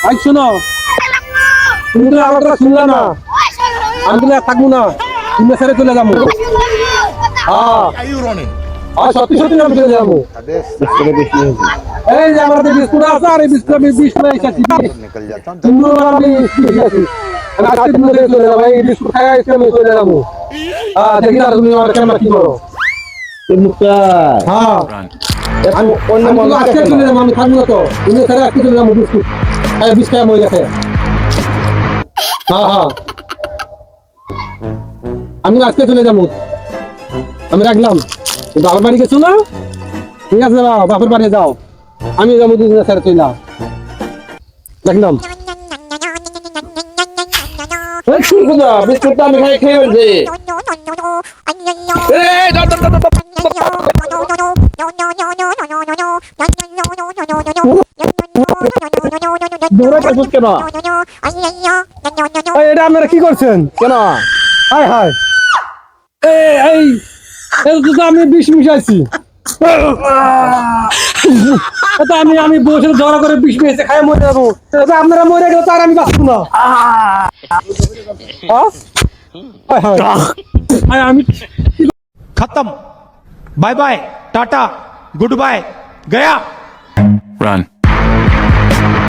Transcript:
ভাই শোনো, তুমি তো আমার কথা শুনলে না, আমি তো থাকবো না, তুমি ছেড়ে চলে যাবো। সত্যি সত্যি আমি চলে যাবো। এই যে আমাদের বিস্কুট আছে, আর এই বিস্কুট আমি 20 টাকা এসেছি, তুমি আমি আজকে তুমি চলে যাবো, এই বিস্কুট খাই আজকে আমি চলে যাবো। দেখি না তুমি আমার কেমন কি করো। হ্যাঁ আমি আজকে চলে যাবো, আমি থাকবো না তো, তুমি ছেড়ে আজকে চলে যাবো। বিস্কুট 20 টাকা মই রাখে। হ্যাঁ আমি আজকে চলে যাবো, আমি রাখলাম। বাবার বাড়ি গেছো না? ঠিক আছে বাপের বাড়ি যাও, আমি যাবো দুদিনে ছেড়ে চলে যাও, রাখলাম। বিস্কুটটা আমি খাই খেয়ে ফেলছি। এটা আপনারা কি করছেন কেন? হাই হাই এই আমি বিষ মিশাইছি, আমি বসে ঝগড়া করে বিষ মিশাইছি, খাই মরে যাবো। আপনারা মরে গেলে তার আমি বাঁচবো না। আমি खत्म। Bye bye tata good bye गया। Run.